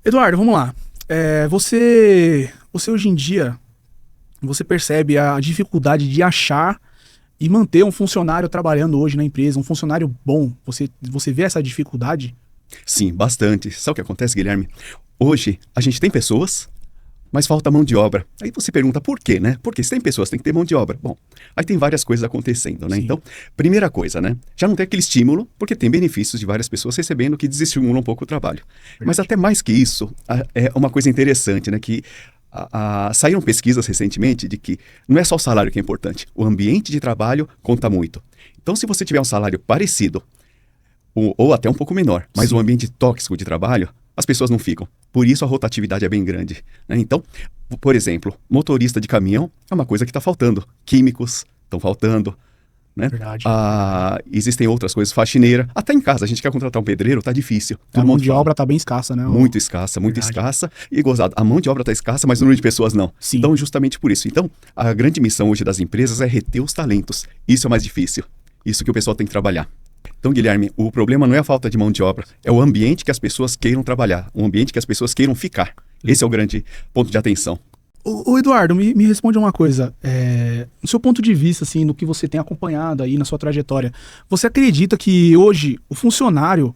Eduardo, vamos lá. Você hoje em dia, você percebe a dificuldade de achar e manter um funcionário trabalhando hoje na empresa, um funcionário bom. Você vê essa dificuldade? Sim, bastante. Sabe o que acontece, Guilherme? Hoje, a gente tem pessoas, mas falta mão de obra. Aí você pergunta por quê, né? Porque se tem pessoas, tem que ter mão de obra. Bom, aí tem várias coisas acontecendo, né? Sim. Então, primeira coisa, né? Já não tem aquele estímulo, porque tem benefícios de várias pessoas recebendo que desestimulam um pouco o trabalho. Mas até mais que isso, é uma coisa interessante, né? Que saíram pesquisas recentemente de que não é só o salário que é importante, o ambiente de trabalho conta muito. Então, se você tiver um salário parecido, ou até um pouco menor, mas Sim. um ambiente tóxico de trabalho, as pessoas não ficam. Por isso a rotatividade é bem grande, né? Então, por exemplo, motorista de caminhão é uma coisa que está faltando. Químicos estão faltando, né? Verdade. Existem outras coisas, faxineira. Até em casa, a gente quer contratar um pedreiro, tá difícil. A Todo mão mundo de fala. obra tá bem escassa, né? Muito escassa, muito Verdade. escassa. E gozado, a mão de obra está escassa, mas o número de pessoas não. Sim. Então, justamente por isso. Então, a grande missão hoje das empresas é reter os talentos. Isso é mais difícil. Isso que o pessoal tem que trabalhar. Então, Guilherme, o problema não é a falta de mão de obra, é o ambiente que as pessoas queiram trabalhar, o ambiente que as pessoas queiram ficar. Esse é o grande ponto de atenção. Ô Eduardo, me responde uma coisa. No seu ponto de vista, assim, no que você tem acompanhado aí na sua trajetória, você acredita que hoje o funcionário,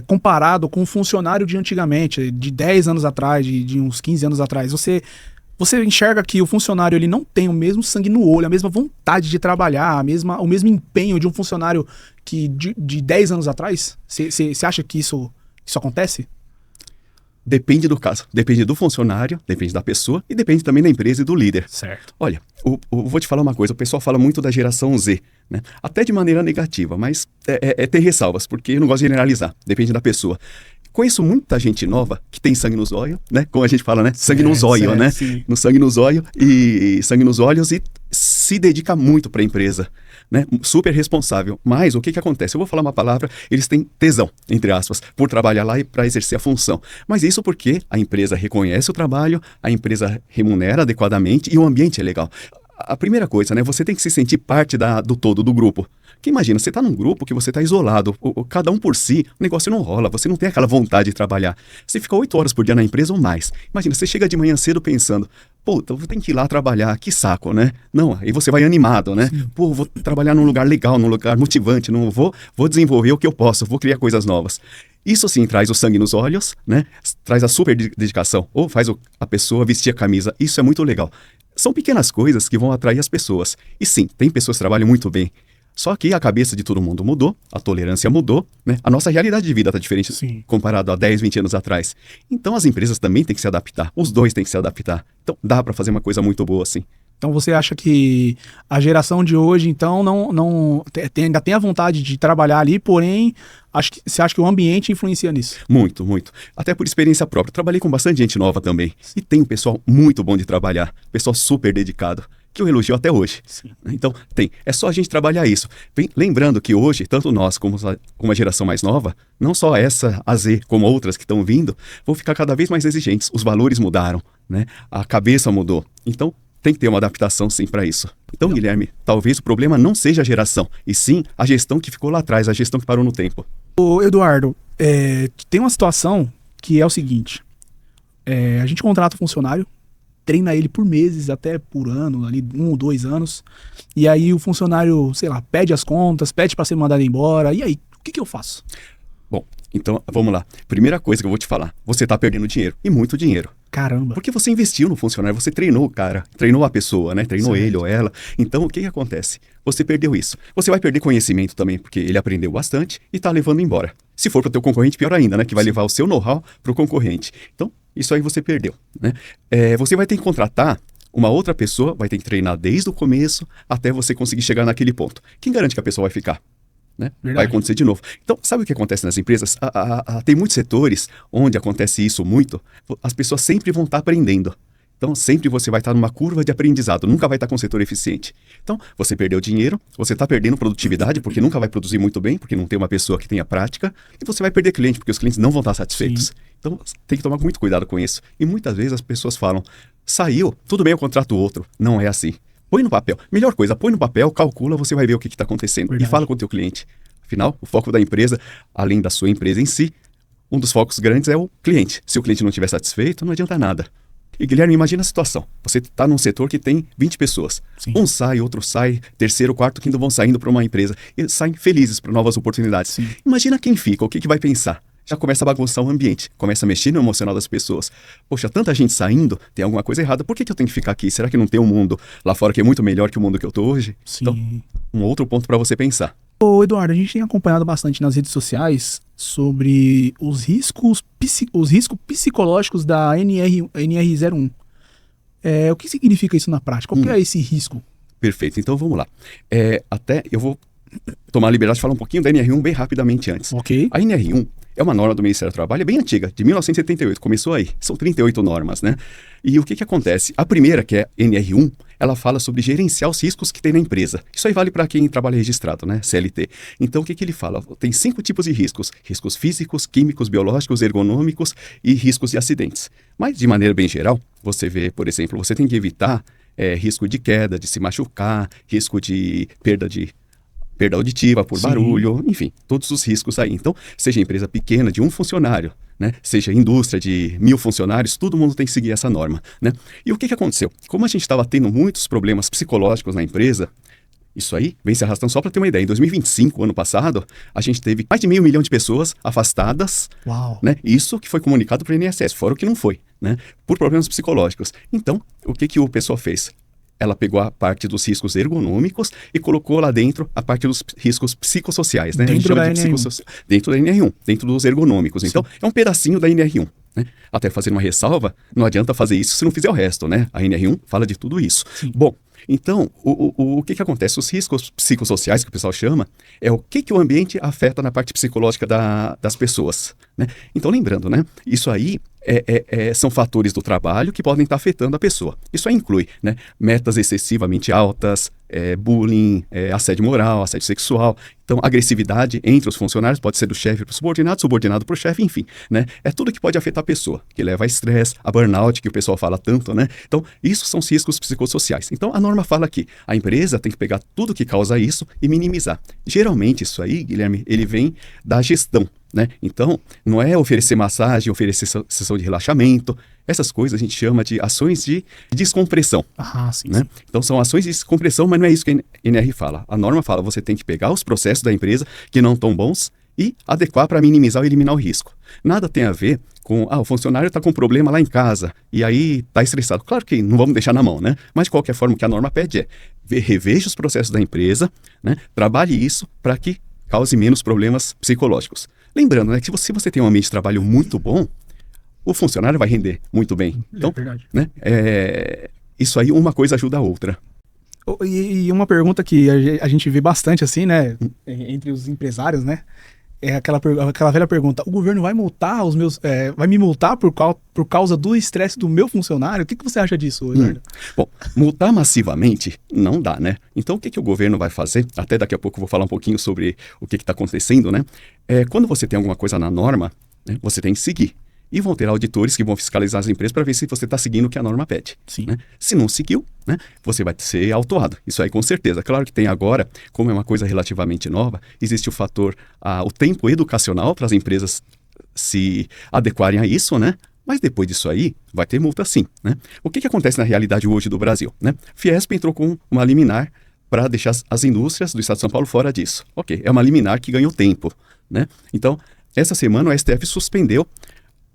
comparado com o funcionário de antigamente, de 10 anos atrás, de uns 15 anos atrás, você enxerga que o funcionário ele não tem o mesmo sangue no olho, a mesma vontade de trabalhar, o mesmo empenho de um funcionário que de 10 anos atrás? Você acha que isso acontece? Depende do caso, depende do funcionário, depende da pessoa e depende também da empresa e do líder. Certo. Olha, vou te falar uma coisa, o pessoal fala muito da geração Z, né? Até de maneira negativa, mas tem ressalvas, porque eu não gosto de generalizar, depende da pessoa. Conheço muita gente nova que tem sangue nos olhos, né? Como a gente fala, né? Sangue nos olhos, né? Sim. No sangue nos olhos e sangue nos olhos e se dedica muito para a empresa, né? Super responsável. Mas o que acontece? Eu vou falar uma palavra, eles têm tesão, entre aspas, por trabalhar lá e para exercer a função. Mas isso porque a empresa reconhece o trabalho, a empresa remunera adequadamente e o ambiente é legal. A primeira coisa, né? Você tem que se sentir parte do todo, do grupo. Porque imagina, você está num grupo que você está isolado, cada um por si, o negócio não rola, você não tem aquela vontade de trabalhar. Você fica 8 horas por dia na empresa ou mais. Imagina, você chega de manhã cedo pensando, puta, eu tenho que ir lá trabalhar, que saco, né? Não, aí você vai animado, né? Sim. Pô, vou trabalhar num lugar legal, num lugar motivante, não vou desenvolver o que eu posso, vou criar coisas novas. Isso sim traz o sangue nos olhos, né? Traz a super dedicação, ou faz a pessoa vestir a camisa. Isso é muito legal. São pequenas coisas que vão atrair as pessoas. E sim, tem pessoas que trabalham muito bem. Só que a cabeça de todo mundo mudou, a tolerância mudou, né? A nossa realidade de vida está diferente Sim. comparado a 10, 20 anos atrás. Então as empresas também têm que se adaptar, os dois têm que se adaptar. Então dá para fazer uma coisa muito boa assim. Então você acha que a geração de hoje, então, ainda tem a vontade de trabalhar ali, porém, você acha que o ambiente influencia nisso? Muito, muito. Até por experiência própria. Trabalhei com bastante gente nova também. E tem um pessoal muito bom de trabalhar, pessoal super dedicado, que eu elogio até hoje. Sim. Então, é só a gente trabalhar isso. Lembrando que hoje, tanto nós como a geração mais nova, não só essa, a Z, como outras que estão vindo, vão ficar cada vez mais exigentes. Os valores mudaram, né? A cabeça mudou. Então, tem que ter uma adaptação, sim, para isso. Então, Guilherme, talvez o problema não seja a geração, e sim a gestão que ficou lá atrás, a gestão que parou no tempo. Ô, Eduardo, tem uma situação que é o seguinte. A gente contrata um funcionário, treina ele por meses, até por ano, ali 1 ou 2 anos, e aí o funcionário, sei lá, pede as contas, pede para ser mandado embora, e aí, o que eu faço? Bom, então, vamos lá. Primeira coisa que eu vou te falar, você está perdendo dinheiro, e muito dinheiro. Caramba. Porque você investiu no funcionário, você treinou o cara, treinou a pessoa, né? Treinou Certo. ele ou ela. Então, o que acontece? Você perdeu isso. Você vai perder conhecimento também, porque ele aprendeu bastante e está levando embora. Se for para o teu concorrente, pior ainda, né? Que vai levar o seu know-how para o concorrente. Então, isso aí você perdeu, né? Você vai ter que contratar uma outra pessoa, vai ter que treinar desde o começo até você conseguir chegar naquele ponto. Quem garante que a pessoa vai ficar? Né? Vai acontecer de novo. Então, sabe o que acontece nas empresas? Tem muitos setores onde acontece isso muito. As pessoas sempre vão estar aprendendo. Então, sempre você vai estar numa curva de aprendizado, nunca vai estar com um setor eficiente. Então, você perdeu dinheiro, você está perdendo produtividade, porque nunca vai produzir muito bem, porque não tem uma pessoa que tenha prática, e você vai perder cliente, porque os clientes não vão estar satisfeitos. Sim. Então, tem que tomar muito cuidado com isso. E muitas vezes as pessoas falam, saiu, tudo bem, eu contrato outro. Não é assim. Põe no papel. Melhor coisa, põe no papel, calcula, você vai ver o que está acontecendo. Verdade. E fala com o teu cliente. Afinal, o foco da empresa, além da sua empresa em si, um dos focos grandes é o cliente. Se o cliente não estiver satisfeito, não adianta nada. E, Guilherme, imagina a situação. Você está num setor que tem 20 pessoas. Sim. Um sai, outro sai, terceiro, quarto, quinto vão saindo para uma empresa. E saem felizes para novas oportunidades. Sim. Imagina quem fica, o que vai pensar. Já começa a bagunçar o ambiente, começa a mexer no emocional das pessoas. Poxa, tanta gente saindo, tem alguma coisa errada. Por que eu tenho que ficar aqui? Será que não tem um mundo lá fora que é muito melhor que o mundo que eu estou hoje? Sim. Então, um outro ponto para você pensar. Ô, Eduardo, a gente tem acompanhado bastante nas redes sociais sobre os riscos psicológicos da NR01. O que significa isso na prática? Qual que é esse risco? Perfeito, então vamos lá. Até eu vou tomar a liberdade de falar um pouquinho da NR1 bem rapidamente antes. Ok. A NR1 é uma norma do Ministério do Trabalho, é bem antiga, de 1978, começou aí. São 38 normas, né? E o que acontece? A primeira, que é a NR1, ela fala sobre gerenciar os riscos que tem na empresa. Isso aí vale para quem trabalha registrado, né? CLT. Então, o que ele fala? Tem 5 tipos de riscos. Riscos físicos, químicos, biológicos, ergonômicos e riscos de acidentes. Mas, de maneira bem geral, você vê, por exemplo, você tem que evitar risco de queda, de se machucar, risco de perda auditiva por barulho, enfim, todos os riscos aí. Então, seja empresa pequena de um funcionário, né, seja indústria de 1000 funcionários, todo mundo tem que seguir essa norma, né? E o que aconteceu? Como a gente estava tendo muitos problemas psicológicos na empresa, isso aí vem se arrastando. Só para ter uma ideia, em 2025, ano passado, a gente teve mais de 500 mil de pessoas afastadas, né? Isso que foi comunicado para o INSS, fora o que não foi, né? Por problemas psicológicos. Então, o que o pessoal fez? Ela pegou a parte dos riscos ergonômicos e colocou lá dentro a parte dos riscos psicossociais, né? Dentro da NR1. Dentro da NR1, dentro dos ergonômicos. Então, é um pedacinho da NR1. Né? Até fazer uma ressalva, não adianta fazer isso se não fizer o resto, né? A NR1 fala de tudo isso. Sim. Bom, então, o que acontece? Os riscos psicossociais, que o pessoal chama, é o que o ambiente afeta na parte psicológica das pessoas. Né? Então, lembrando, né? Isso aí são fatores do trabalho que podem estar afetando a pessoa. Isso aí inclui, né, metas excessivamente altas, bullying, assédio moral, assédio sexual. Então, agressividade entre os funcionários pode ser do chefe para o subordinado, subordinado para o chefe, enfim. Né? É tudo que pode afetar a pessoa, que leva a estresse, a burnout, que o pessoal fala tanto, né? Então, isso são os riscos psicossociais. Então, a norma fala que a empresa tem que pegar tudo que causa isso e minimizar. Geralmente, isso aí, Guilherme, ele vem da gestão. Né? Então, não é oferecer massagem, oferecer sessão de relaxamento. Essas coisas a gente chama de ações de descompressão. Sim, né? sim. Então, são ações de descompressão, mas não é isso que a NR fala. A norma fala, você tem que pegar os processos da empresa que não estão bons e adequar para minimizar ou eliminar o risco. Nada tem a ver com, o funcionário está com problema lá em casa e aí está estressado. Claro que não vamos deixar na mão, né? Mas de qualquer forma, o que a norma pede reveja os processos da empresa, né? Trabalhe isso para que cause menos problemas psicológicos. Lembrando, né, que se você tem um ambiente de trabalho muito bom, o funcionário vai render muito bem. Então, verdade. Né, isso aí, uma coisa ajuda a outra. E uma pergunta que a gente vê bastante assim, né, entre os empresários, né, é aquela velha pergunta: o governo vai multar vai me multar por causa do estresse do meu funcionário? O que você acha disso, Eduardo? Bom, multar massivamente não dá, né? Então, o que o governo vai fazer? Até daqui a pouco eu vou falar um pouquinho sobre o que está acontecendo, né? Quando você tem alguma coisa na norma, né, você tem que seguir. E vão ter auditores que vão fiscalizar as empresas para ver se você está seguindo o que a norma pede. Sim. Né? Se não seguiu, né, você vai ser autuado. Isso aí com certeza. Claro que tem agora, como é uma coisa relativamente nova, existe o fator, o tempo educacional para as empresas se adequarem a isso, né? Mas depois disso aí, vai ter multa sim. Né? O que acontece na realidade hoje do Brasil? Né? Fiesp entrou com uma liminar para deixar as indústrias do Estado de São Paulo fora disso. Ok, é uma liminar que ganhou tempo. Né? Então, essa semana o STF suspendeu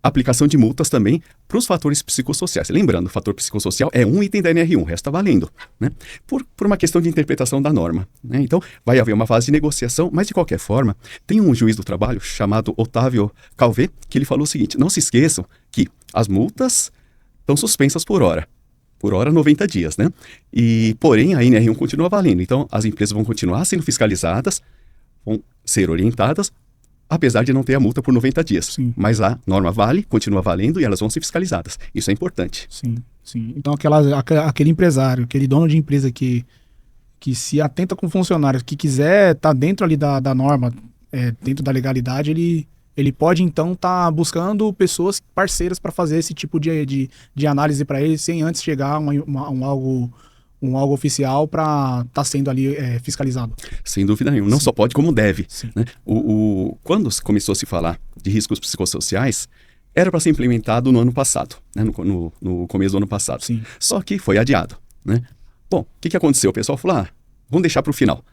aplicação de multas também para os fatores psicossociais. Lembrando, o fator psicossocial é um item da NR1, o resto está valendo, né? Por uma questão de interpretação da norma. Né? Então, vai haver uma fase de negociação, mas de qualquer forma, tem um juiz do trabalho chamado Otávio Calvé, que ele falou o seguinte: não se esqueçam que as multas estão suspensas por hora. Por hora, 90 dias, né? Porém, a NR1 continua valendo. Então, as empresas vão continuar sendo fiscalizadas, vão ser orientadas, apesar de não ter a multa por 90 dias. Sim. Mas a norma continua valendo e elas vão ser fiscalizadas. Isso é importante. Sim, sim. Então aquele empresário, aquele dono de empresa que se atenta com funcionários, que quiser estar dentro ali da norma, dentro da legalidade, ele pode então estar buscando pessoas parceiras para fazer esse tipo de análise para ele, sem antes chegar a um algo oficial para estar sendo ali fiscalizado. Sem dúvida nenhuma. Não só pode, como deve. Né? Quando começou a se falar de riscos psicossociais, era para ser implementado no ano passado, né? no começo do ano passado. Sim. Só que foi adiado. Né? Bom, o que aconteceu? O pessoal falou, vamos deixar para o final.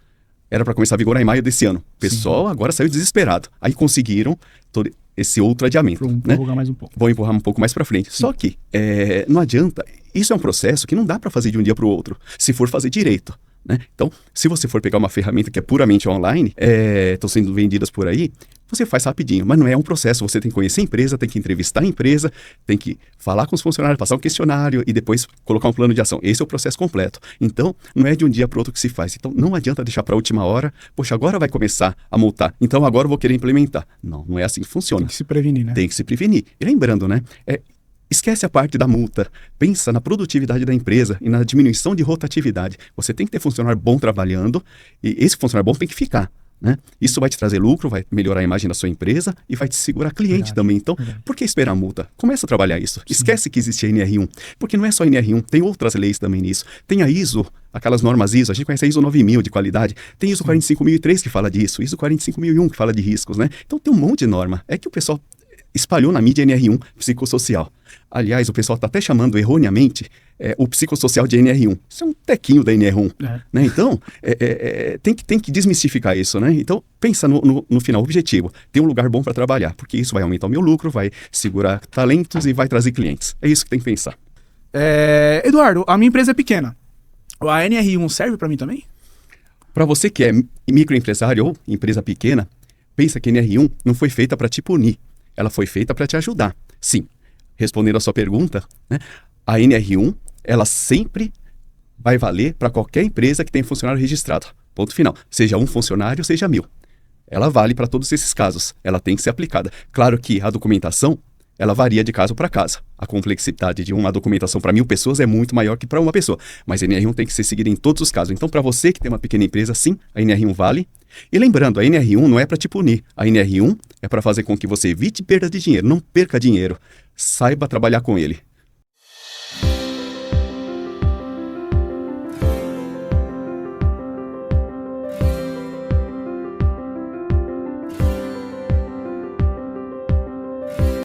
Era para começar a vigorar em maio desse ano. O pessoal agora saiu desesperado. Aí conseguiram todo esse outro adiamento. Né? Mais um pouco. Vou empurrar um pouco mais para frente. Sim. Só que não adianta. Isso é um processo que não dá para fazer de um dia para o outro, se for fazer direito. Né? Então, se você for pegar uma ferramenta que é puramente online, estão sendo vendidas por aí, você faz rapidinho, mas não é um processo. Você tem que conhecer a empresa, tem que entrevistar a empresa, tem que falar com os funcionários, passar um questionário e depois colocar um plano de ação. Esse é o processo completo. Então, não é de um dia para o outro que se faz. Então, não adianta deixar para a última hora, poxa, agora vai começar a multar, então agora eu vou querer implementar. Não é assim que funciona. Tem que se prevenir, né? Tem que se prevenir. E lembrando, né? Esquece a parte da multa, pensa na produtividade da empresa e na diminuição de rotatividade. Você tem que ter funcionário bom trabalhando e esse funcionário bom tem que ficar. Né? Isso vai te trazer lucro, vai melhorar a imagem da sua empresa e vai te segurar cliente também. Então, por que esperar a multa? Começa a trabalhar isso. Sim. Esquece que existe a NR1, porque não é só a NR1, tem outras leis também nisso. Tem a ISO, aquelas normas ISO, a gente conhece a ISO 9000 de qualidade, tem ISO 45003 que fala disso, ISO 45001 que fala de riscos, né? Então tem um monte de norma. É que o pessoal espalhou na mídia NR1 psicossocial. Aliás, o pessoal está até chamando erroneamente o psicossocial de NR1. Isso é um tequinho da NR1. Né? Então, tem que desmistificar isso. Né? Então, pensa no final objetivo. Ter um lugar bom para trabalhar, porque isso vai aumentar o meu lucro, vai segurar talentos e vai trazer clientes. É isso que tem que pensar. Eduardo, a minha empresa é pequena. A NR1 serve para mim também? Para você que é microempresário ou empresa pequena, pensa que a NR1 não foi feita para te punir. Ela foi feita para te ajudar. Sim, respondendo a sua pergunta, né, a NR1, ela sempre vai valer para qualquer empresa que tenha funcionário registrado. Ponto final. Seja um funcionário, seja 1000. Ela vale para todos esses casos. Ela tem que ser aplicada. Claro que a documentação, ela varia de caso para caso. A complexidade de uma documentação para 1000 pessoas é muito maior que para uma pessoa. Mas a NR1 tem que ser seguida em todos os casos. Então, para você que tem uma pequena empresa, sim, a NR1 vale. E lembrando, a NR1 não é para te punir. A NR1 é para fazer com que você evite perda de dinheiro. Não perca dinheiro. Saiba trabalhar com ele.